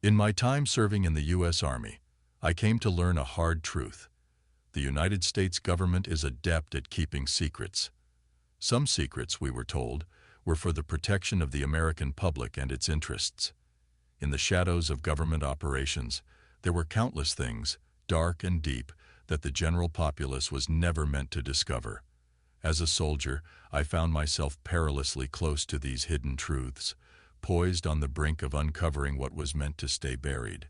In my time serving in the U.S. Army, I came to learn a hard truth. The United States government is adept at keeping secrets. Some secrets, we were told, were for the protection of the American public and its interests. In the shadows of government operations, there were countless things, dark and deep, that the general populace was never meant to discover. As a soldier, I found myself perilously close to these hidden truths, poised on the brink of uncovering what was meant to stay buried.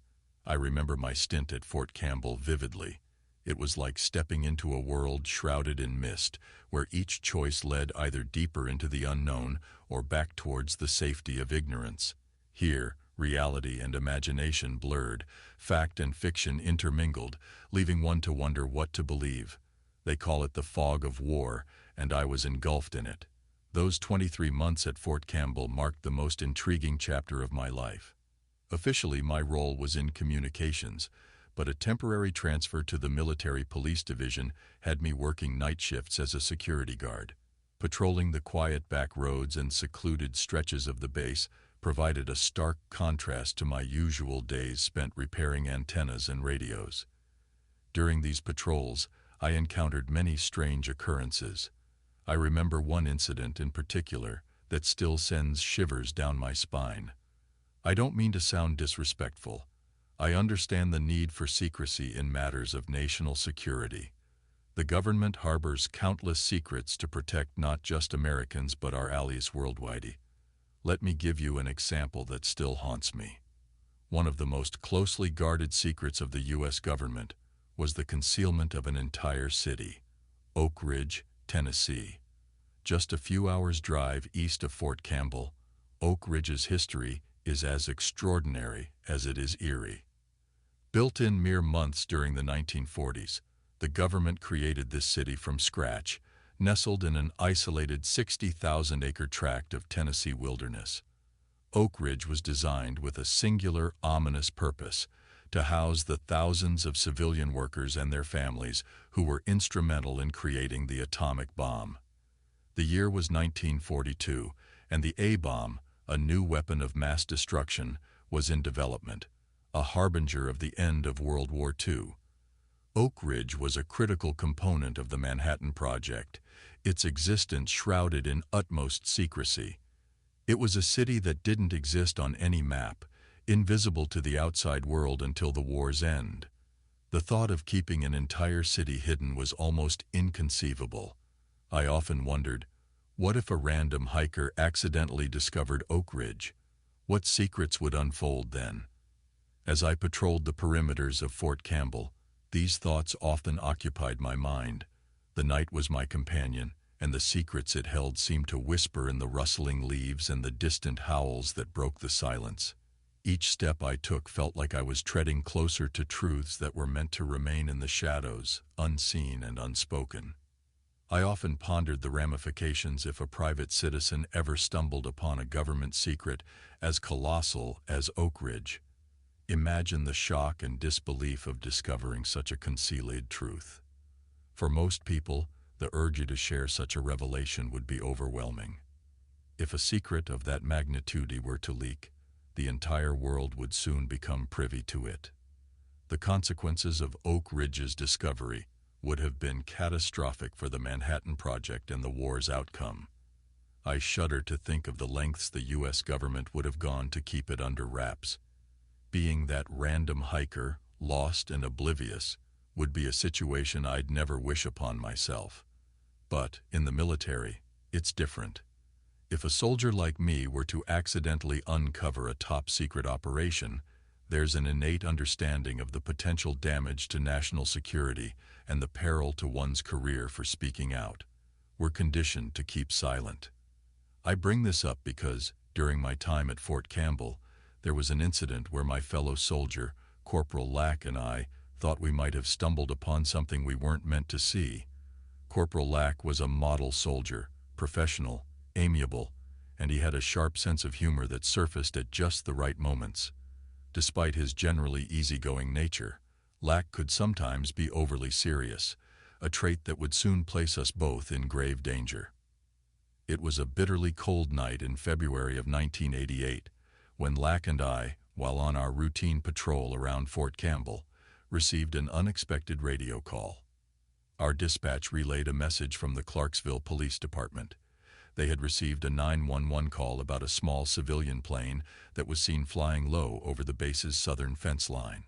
I remember my stint at Fort Campbell vividly. It was like stepping into a world shrouded in mist, where each choice led either deeper into the unknown or back towards the safety of ignorance. Here, reality and imagination blurred, fact and fiction intermingled, leaving one to wonder what to believe. They call it the fog of war, and I was engulfed in it. Those 23 months at Fort Campbell marked the most intriguing chapter of my life. Officially, my role was in communications, but a temporary transfer to the Military Police Division had me working night shifts as a security guard. Patrolling the quiet back roads and secluded stretches of the base provided a stark contrast to my usual days spent repairing antennas and radios. During these patrols, I encountered many strange occurrences. I remember one incident in particular that still sends shivers down my spine. I don't mean to sound disrespectful. I understand the need for secrecy in matters of national security. The government harbors countless secrets to protect not just Americans but our allies worldwide. Let me give you an example that still haunts me. One of the most closely guarded secrets of the U.S. government was the concealment of an entire city, Oak Ridge, Tennessee. Just a few hours' drive east of Fort Campbell, Oak Ridge's history is as extraordinary as it is eerie. Built in mere months during the 1940s, the government created this city from scratch, nestled in an isolated 60,000-acre tract of Tennessee wilderness. Oak Ridge was designed with a singular, ominous purpose: to house the thousands of civilian workers and their families who were instrumental in creating the atomic bomb. The year was 1942, and the A-bomb, a new weapon of mass destruction, was in development, a harbinger of the end of World War II. Oak Ridge was a critical component of the Manhattan Project, its existence shrouded in utmost secrecy. It was a city that didn't exist on any map, invisible to the outside world until the war's end. The thought of keeping an entire city hidden was almost inconceivable. I often wondered, what if a random hiker accidentally discovered Oak Ridge? What secrets would unfold then? As I patrolled the perimeters of Fort Campbell, these thoughts often occupied my mind. The night was my companion, and the secrets it held seemed to whisper in the rustling leaves and the distant howls that broke the silence. Each step I took felt like I was treading closer to truths that were meant to remain in the shadows, unseen and unspoken. I often pondered the ramifications if a private citizen ever stumbled upon a government secret as colossal as Oak Ridge. Imagine the shock and disbelief of discovering such a concealed truth. For most people, the urge to share such a revelation would be overwhelming. If a secret of that magnitude were to leak, the entire world would soon become privy to it. The consequences of Oak Ridge's discovery would have been catastrophic for the Manhattan Project and the war's outcome. I shudder to think of the lengths the U.S. government would have gone to keep it under wraps. Being that random hiker, lost and oblivious, would be a situation I'd never wish upon myself. But in the military, it's different. If a soldier like me were to accidentally uncover a top-secret operation, there's an innate understanding of the potential damage to national security and the peril to one's career for speaking out. We're conditioned to keep silent. I bring this up because, during my time at Fort Campbell, there was an incident where my fellow soldier, Corporal Lack, and I thought we might have stumbled upon something we weren't meant to see. Corporal Lack was a model soldier, professional, amiable, and he had a sharp sense of humor that surfaced at just the right moments. Despite his generally easygoing nature, Lack could sometimes be overly serious, a trait that would soon place us both in grave danger. It was a bitterly cold night in February of 1988, when Lack and I, while on our routine patrol around Fort Campbell, received an unexpected radio call. Our dispatch relayed a message from the Clarksville Police Department. They had received a 911 call about a small civilian plane that was seen flying low over the base's southern fence line.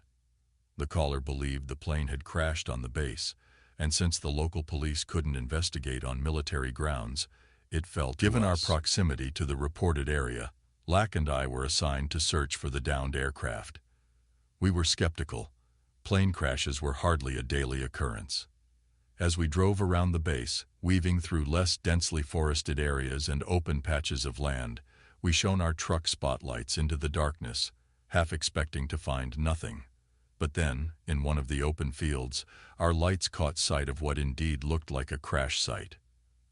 The caller believed the plane had crashed on the base, and since the local police couldn't investigate on military grounds, it fell to us. Given our proximity to the reported area, Lack and I were assigned to search for the downed aircraft. We were skeptical. Plane crashes were hardly a daily occurrence. As we drove around the base, weaving through less densely forested areas and open patches of land, we shone our truck spotlights into the darkness, half expecting to find nothing. But then, in one of the open fields, our lights caught sight of what indeed looked like a crash site.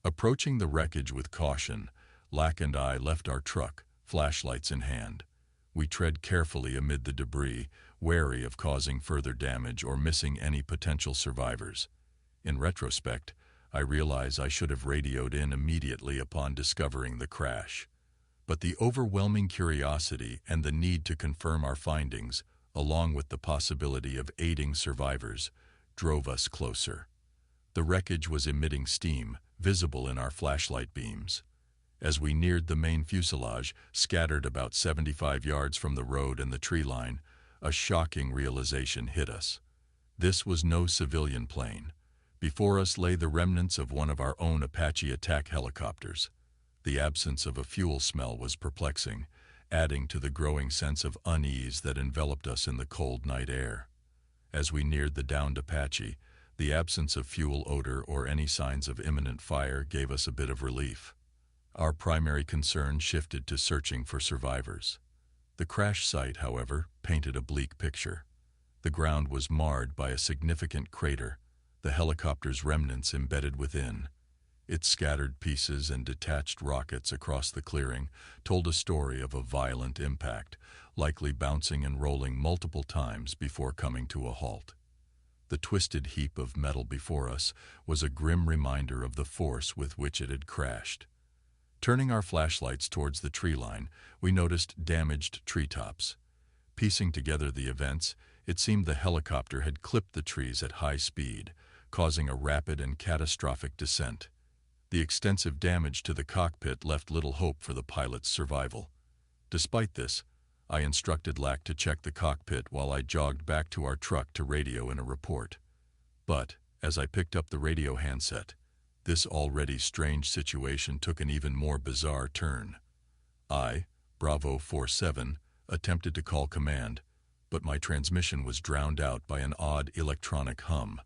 Approaching the wreckage with caution, Lack and I left our truck, flashlights in hand. We tread carefully amid the debris, wary of causing further damage or missing any potential survivors. In retrospect, I realize I should have radioed in immediately upon discovering the crash. But the overwhelming curiosity and the need to confirm our findings, along with the possibility of aiding survivors, drove us closer. The wreckage was emitting steam, visible in our flashlight beams. As we neared the main fuselage, scattered about 75 yards from the road and the tree line, a shocking realization hit us. This was no civilian plane. Before us lay the remnants of one of our own Apache attack helicopters. The absence of a fuel smell was perplexing, adding to the growing sense of unease that enveloped us in the cold night air. As we neared the downed Apache, the absence of fuel odor or any signs of imminent fire gave us a bit of relief. Our primary concern shifted to searching for survivors. The crash site, however, painted a bleak picture. The ground was marred by a significant crater, the helicopter's remnants embedded within. Its scattered pieces and detached rockets across the clearing told a story of a violent impact, likely bouncing and rolling multiple times before coming to a halt. The twisted heap of metal before us was a grim reminder of the force with which it had crashed. Turning our flashlights towards the tree line, we noticed damaged treetops. Piecing together the events, it seemed the helicopter had clipped the trees at high speed, causing a rapid and catastrophic descent. The extensive damage to the cockpit left little hope for the pilot's survival. Despite this, I instructed Lack to check the cockpit while I jogged back to our truck to radio in a report. But, as I picked up the radio handset, this already strange situation took an even more bizarre turn. I, Bravo 47, attempted to call command, but my transmission was drowned out by an odd electronic hum.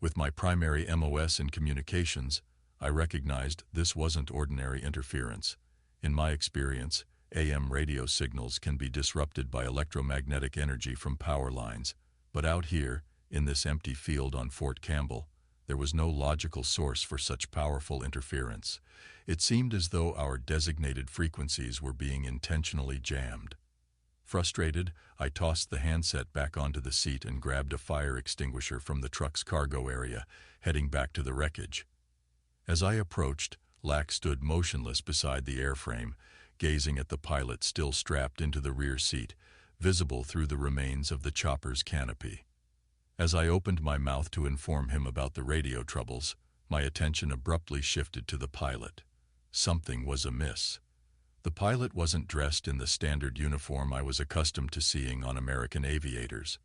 With my primary MOS in communications, I recognized this wasn't ordinary interference. In my experience, AM radio signals can be disrupted by electromagnetic energy from power lines, but out here, in this empty field on Fort Campbell, there was no logical source for such powerful interference. It seemed as though our designated frequencies were being intentionally jammed. Frustrated, I tossed the handset back onto the seat and grabbed a fire extinguisher from the truck's cargo area, heading back to the wreckage. As I approached, Lack stood motionless beside the airframe, gazing at the pilot still strapped into the rear seat, visible through the remains of the chopper's canopy. As I opened my mouth to inform him about the radio troubles, my attention abruptly shifted to the pilot. Something was amiss. The pilot wasn't dressed in the standard uniform I was accustomed to seeing on American aviators.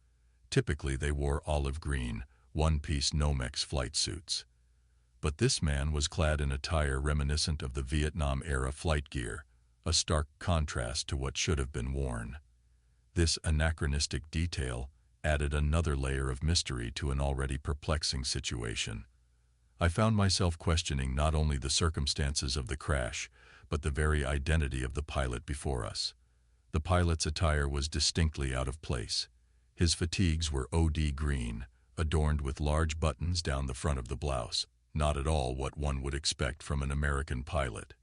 Typically, they wore olive green, one-piece Nomex flight suits. But this man was clad in attire reminiscent of the Vietnam-era flight gear, a stark contrast to what should have been worn. This anachronistic detail added another layer of mystery to an already perplexing situation. I found myself questioning not only the circumstances of the crash, but the very identity of the pilot before us. The pilot's attire was distinctly out of place. His fatigues were OD green, adorned with large buttons down the front of the blouse, not at all what one would expect from an American pilot.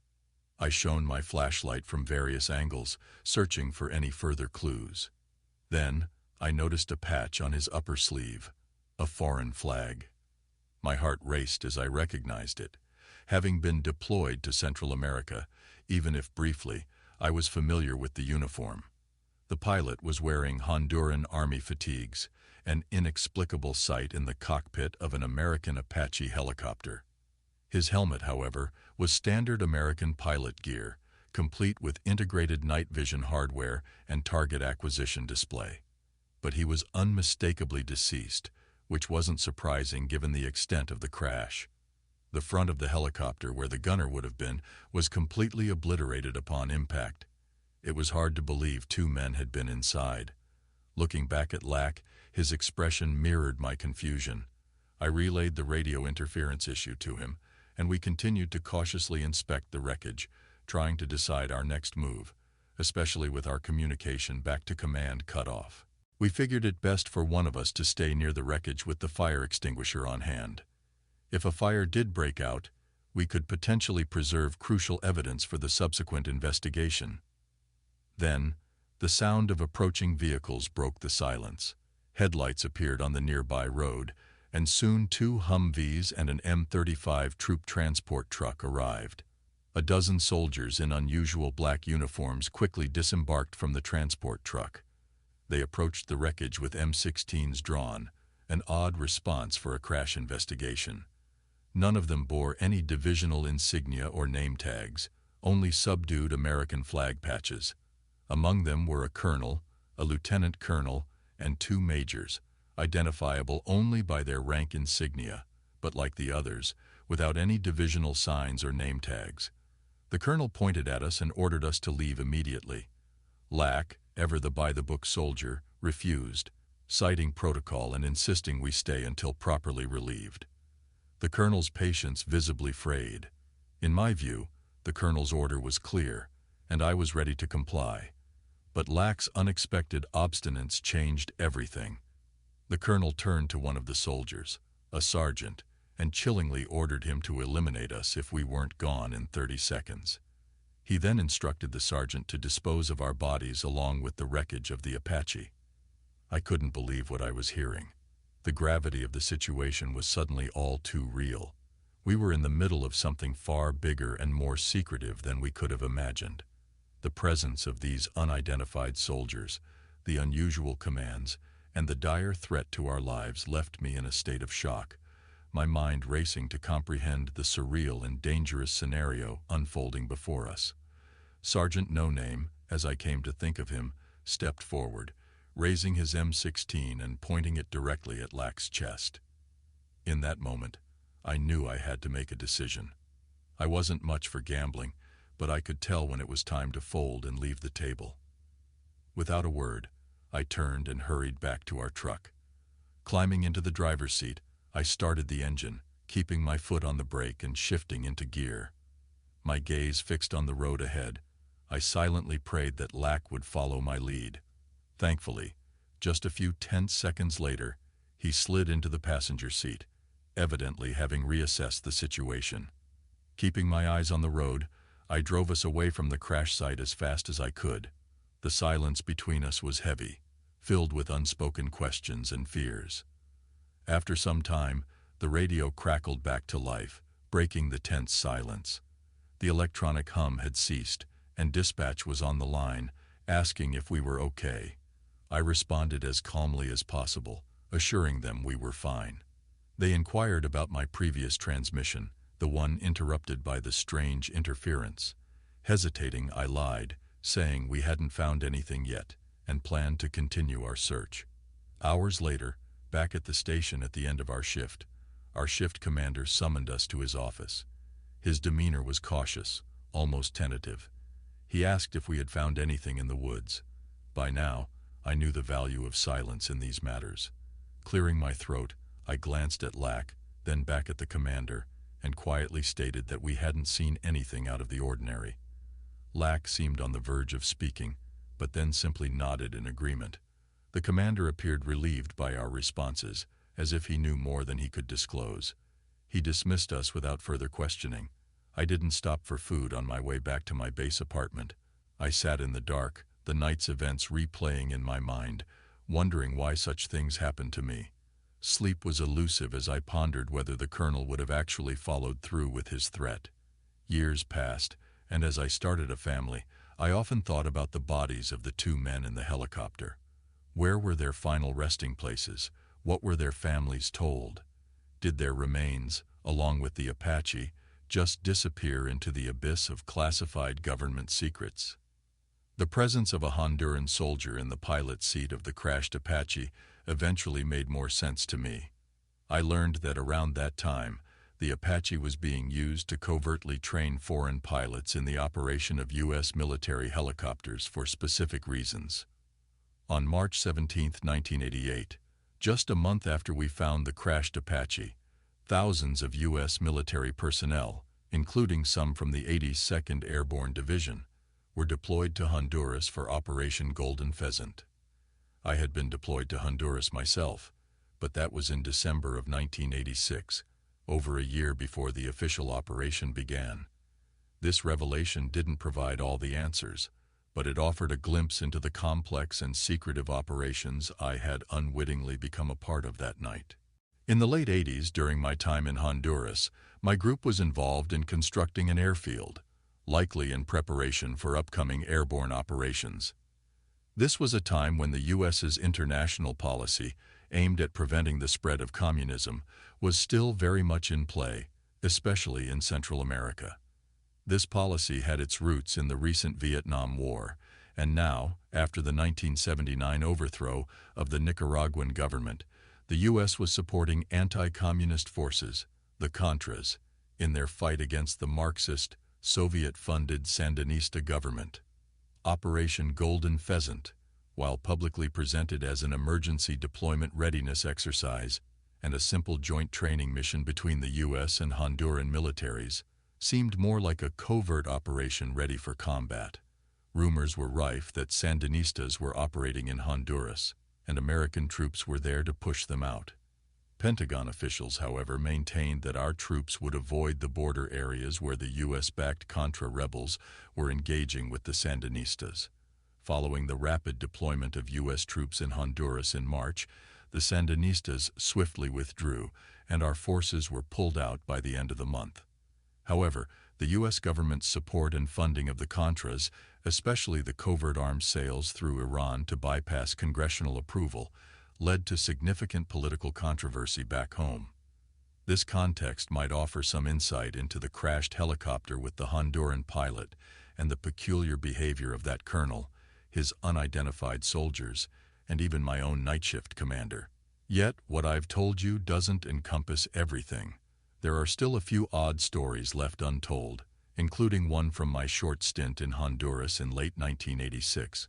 I shone my flashlight from various angles, searching for any further clues. Then, I noticed a patch on his upper sleeve, a foreign flag. My heart raced as I recognized it. Having been deployed to Central America, even if briefly, I was familiar with the uniform. The pilot was wearing Honduran Army fatigues, an inexplicable sight in the cockpit of an American Apache helicopter. His helmet, however, was standard American pilot gear, complete with integrated night vision hardware and target acquisition display. But he was unmistakably deceased, which wasn't surprising given the extent of the crash. The front of the helicopter, where the gunner would have been, was completely obliterated upon impact. It was hard to believe 2 men had been inside. Looking back at Lack, his expression mirrored my confusion. I relayed the radio interference issue to him, and we continued to cautiously inspect the wreckage, trying to decide our next move, especially with our communication back to command cut off. We figured it best for one of us to stay near the wreckage with the fire extinguisher on hand. If a fire did break out, we could potentially preserve crucial evidence for the subsequent investigation. Then, the sound of approaching vehicles broke the silence. Headlights appeared on the nearby road, and soon 2 Humvees and an M35 troop transport truck arrived. A dozen soldiers in unusual black uniforms quickly disembarked from the transport truck. They approached the wreckage with M16s drawn, an odd response for a crash investigation. None of them bore any divisional insignia or name tags, only subdued American flag patches. Among them were a colonel, a lieutenant colonel, and 2 majors, identifiable only by their rank insignia, but like the others, without any divisional signs or name tags. The colonel pointed at us and ordered us to leave immediately. Lack, ever the by-the-book soldier, refused, citing protocol and insisting we stay until properly relieved. The colonel's patience visibly frayed. In my view, the colonel's order was clear, and I was ready to comply. But Lack's unexpected obstinance changed everything. The colonel turned to one of the soldiers, a sergeant, and chillingly ordered him to eliminate us if we weren't gone in 30 seconds. He then instructed the sergeant to dispose of our bodies along with the wreckage of the Apache. I couldn't believe what I was hearing. The gravity of the situation was suddenly all too real. We were in the middle of something far bigger and more secretive than we could have imagined. The presence of these unidentified soldiers, the unusual commands, and the dire threat to our lives left me in a state of shock, my mind racing to comprehend the surreal and dangerous scenario unfolding before us. Sergeant No Name, as I came to think of him, stepped forward, raising his M16 and pointing it directly at Lack's chest. In that moment, I knew I had to make a decision. I wasn't much for gambling, but I could tell when it was time to fold and leave the table. Without a word, I turned and hurried back to our truck. Climbing into the driver's seat, I started the engine, keeping my foot on the brake and shifting into gear. My gaze fixed on the road ahead, I silently prayed that Lack would follow my lead. Thankfully, just a few tense seconds later, he slid into the passenger seat, evidently having reassessed the situation. Keeping my eyes on the road, I drove us away from the crash site as fast as I could. The silence between us was heavy, filled with unspoken questions and fears. After some time, the radio crackled back to life, breaking the tense silence. The electronic hum had ceased, and dispatch was on the line, asking if we were okay. I responded as calmly as possible, assuring them we were fine. They inquired about my previous transmission, the one interrupted by the strange interference. Hesitating, I lied, saying we hadn't found anything yet, and planned to continue our search. Hours later, back at the station at the end of our shift commander summoned us to his office. His demeanor was cautious, almost tentative. He asked if we had found anything in the woods. By now, I knew the value of silence in these matters. Clearing my throat, I glanced at Lack, then back at the commander, and quietly stated that we hadn't seen anything out of the ordinary. Lack seemed on the verge of speaking, but then simply nodded in agreement. The commander appeared relieved by our responses, as if he knew more than he could disclose. He dismissed us without further questioning. I didn't stop for food on my way back to my base apartment. I sat in the dark, the night's events replaying in my mind, wondering why such things happened to me. Sleep was elusive as I pondered whether the colonel would have actually followed through with his threat. Years passed, and as I started a family, I often thought about the bodies of the two men in the helicopter. Where were their final resting places? What were their families told? Did their remains, along with the Apache, just disappear into the abyss of classified government secrets? The presence of a Honduran soldier in the pilot's seat of the crashed Apache eventually made more sense to me. I learned that around that time, the Apache was being used to covertly train foreign pilots in the operation of U.S. military helicopters for specific reasons. On March 17, 1988, just a month after we found the crashed Apache, thousands of U.S. military personnel, including some from the 82nd Airborne Division, were deployed to Honduras for Operation Golden Pheasant. I had been deployed to Honduras myself, but that was in December of 1986, over a year before the official operation began. This revelation didn't provide all the answers, but it offered a glimpse into the complex and secretive operations I had unwittingly become a part of that night. In the late 80s, during my time in Honduras, my group was involved in constructing an airfield, likely in preparation for upcoming airborne operations. This was a time when the U.S.'s international policy, aimed at preventing the spread of communism, was still very much in play, especially in Central America. This policy had its roots in the recent Vietnam War, and now, after the 1979 overthrow of the Nicaraguan government, the U.S. was supporting anti-communist forces, the Contras, in their fight against the Marxist, Soviet-funded Sandinista government. Operation Golden Pheasant, while publicly presented as an emergency deployment readiness exercise and a simple joint training mission between the U.S. and Honduran militaries, seemed more like a covert operation ready for combat. Rumors were rife that Sandinistas were operating in Honduras, and American troops were there to push them out. Pentagon officials, however, maintained that our troops would avoid the border areas where the U.S.-backed Contra rebels were engaging with the Sandinistas. Following the rapid deployment of U.S. troops in Honduras in March, the Sandinistas swiftly withdrew, and our forces were pulled out by the end of the month. However, the U.S. government's support and funding of the Contras, especially the covert arms sales through Iran to bypass congressional approval, led to significant political controversy back home. This context might offer some insight into the crashed helicopter with the Honduran pilot and the peculiar behavior of that colonel, his unidentified soldiers, and even my own night shift commander. Yet, what I've told you doesn't encompass everything. There are still a few odd stories left untold, including one from my short stint in Honduras in late 1986.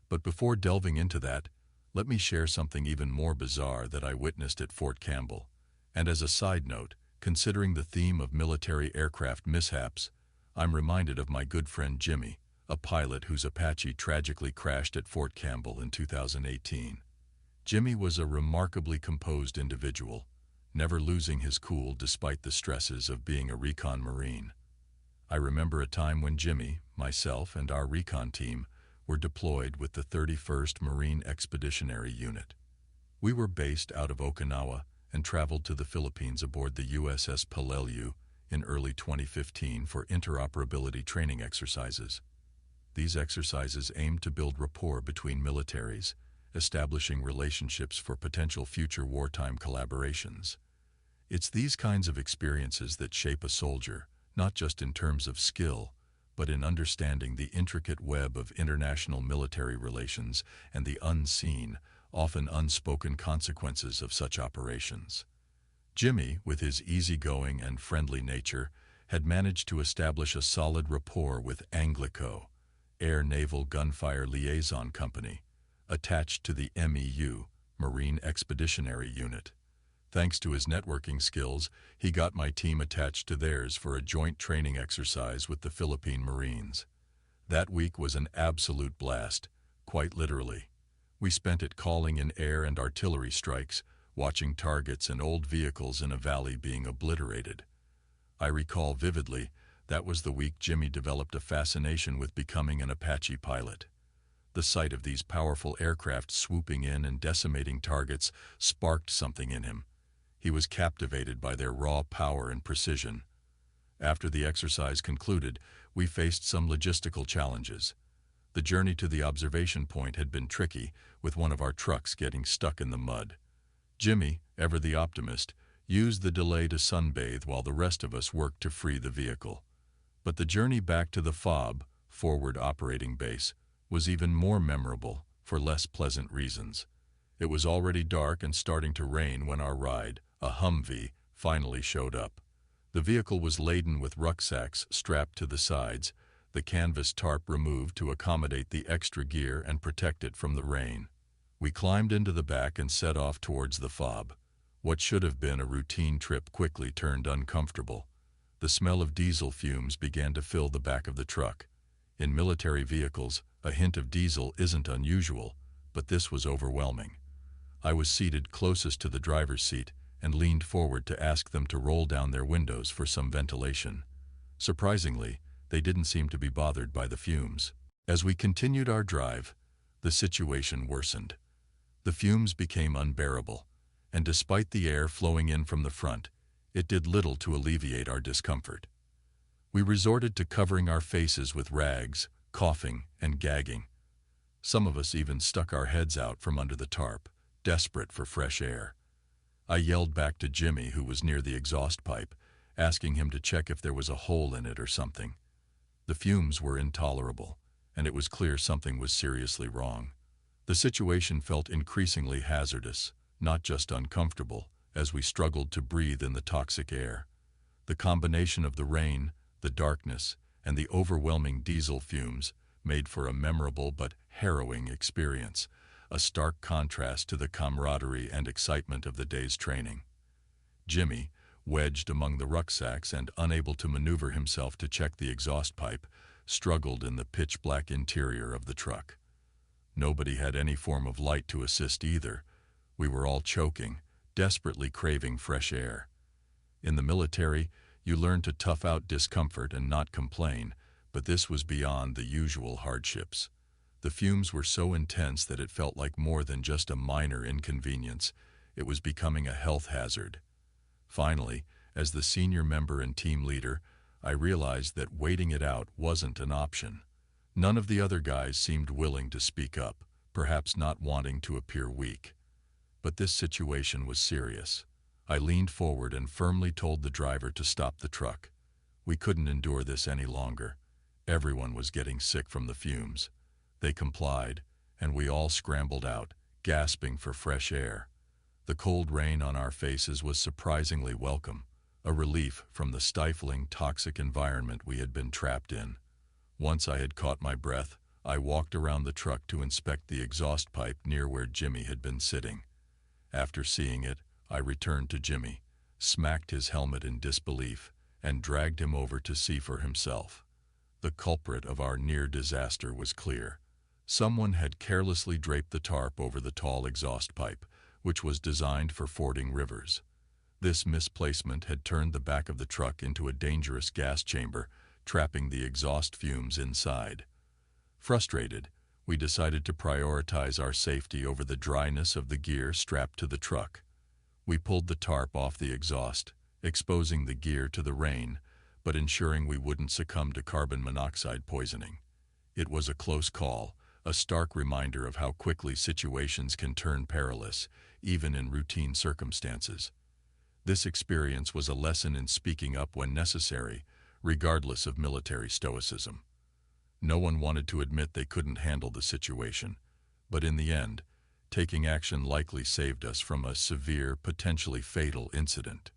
But before delving into that, let me share something even more bizarre that I witnessed at Fort Campbell. And as a side note, considering the theme of military aircraft mishaps, I'm reminded of my good friend Jimmy, a pilot whose Apache tragically crashed at Fort Campbell in 2018. Jimmy was a remarkably composed individual, never losing his cool despite the stresses of being a recon Marine. I remember a time when Jimmy, myself, and our recon team were deployed with the 31st Marine Expeditionary Unit. We were based out of Okinawa and traveled to the Philippines aboard the USS Peleliu in early 2015 for interoperability training exercises. These exercises aimed to build rapport between militaries, establishing relationships for potential future wartime collaborations. It's these kinds of experiences that shape a soldier, not just in terms of skill, but in understanding the intricate web of international military relations and the unseen, often unspoken consequences of such operations. Jimmy, with his easygoing and friendly nature, had managed to establish a solid rapport with Anglico, Air Naval Gunfire Liaison Company, attached to the MEU, Marine Expeditionary Unit. Thanks to his networking skills, he got my team attached to theirs for a joint training exercise with the Philippine Marines. That week was an absolute blast, quite literally. We spent it calling in air and artillery strikes, watching targets and old vehicles in a valley being obliterated. I recall vividly that was the week Jimmy developed a fascination with becoming an Apache pilot. The sight of these powerful aircraft swooping in and decimating targets sparked something in him. He was captivated by their raw power and precision. After the exercise concluded, we faced some logistical challenges. The journey to the observation point had been tricky, with one of our trucks getting stuck in the mud. Jimmy, ever the optimist, used the delay to sunbathe while the rest of us worked to free the vehicle. But the journey back to the FOB, Forward Operating Base, was even more memorable for less pleasant reasons. It was already dark and starting to rain when our ride, a Humvee, finally showed up. The vehicle was laden with rucksacks strapped to the sides, the canvas tarp removed to accommodate the extra gear and protect it from the rain. We climbed into the back and set off towards the FOB. What should have been a routine trip quickly turned uncomfortable. The smell of diesel fumes began to fill the back of the truck. In military vehicles, a hint of diesel isn't unusual, but this was overwhelming. I was seated closest to the driver's seat and leaned forward to ask them to roll down their windows for some ventilation. Surprisingly, they didn't seem to be bothered by the fumes. As we continued our drive, the situation worsened. The fumes became unbearable, and despite the air flowing in from the front, it did little to alleviate our discomfort. We resorted to covering our faces with rags, coughing, and gagging. Some of us even stuck our heads out from under the tarp, desperate for fresh air. I yelled back to Jimmy, who was near the exhaust pipe, asking him to check if there was a hole in it or something. The fumes were intolerable, and it was clear something was seriously wrong. The situation felt increasingly hazardous, not just uncomfortable, as we struggled to breathe in the toxic air. The combination of the rain, the darkness, and the overwhelming diesel fumes made for a memorable but harrowing experience, a stark contrast to the camaraderie and excitement of the day's training. Jimmy, wedged among the rucksacks and unable to maneuver himself to check the exhaust pipe, struggled in the pitch-black interior of the truck. Nobody had any form of light to assist either. We were all choking, desperately craving fresh air. In the military, you learn to tough out discomfort and not complain, but this was beyond the usual hardships. The fumes were so intense that it felt like more than just a minor inconvenience. It was becoming a health hazard. Finally, as the senior member and team leader, I realized that waiting it out wasn't an option. None of the other guys seemed willing to speak up, perhaps not wanting to appear weak. But this situation was serious. I leaned forward and firmly told the driver to stop the truck. We couldn't endure this any longer. Everyone was getting sick from the fumes. They complied, and we all scrambled out, gasping for fresh air. The cold rain on our faces was surprisingly welcome, a relief from the stifling, toxic environment we had been trapped in. Once I had caught my breath, I walked around the truck to inspect the exhaust pipe near where Jimmy had been sitting. After seeing it, I returned to Jimmy, smacked his helmet in disbelief, and dragged him over to see for himself. The culprit of our near disaster was clear. Someone had carelessly draped the tarp over the tall exhaust pipe, which was designed for fording rivers. This misplacement had turned the back of the truck into a dangerous gas chamber, trapping the exhaust fumes inside. Frustrated, we decided to prioritize our safety over the dryness of the gear strapped to the truck. We pulled the tarp off the exhaust, exposing the gear to the rain, but ensuring we wouldn't succumb to carbon monoxide poisoning. It was a close call, a stark reminder of how quickly situations can turn perilous, even in routine circumstances. This experience was a lesson in speaking up when necessary, regardless of military stoicism. No one wanted to admit they couldn't handle the situation, but in the end, taking action likely saved us from a severe, potentially fatal incident.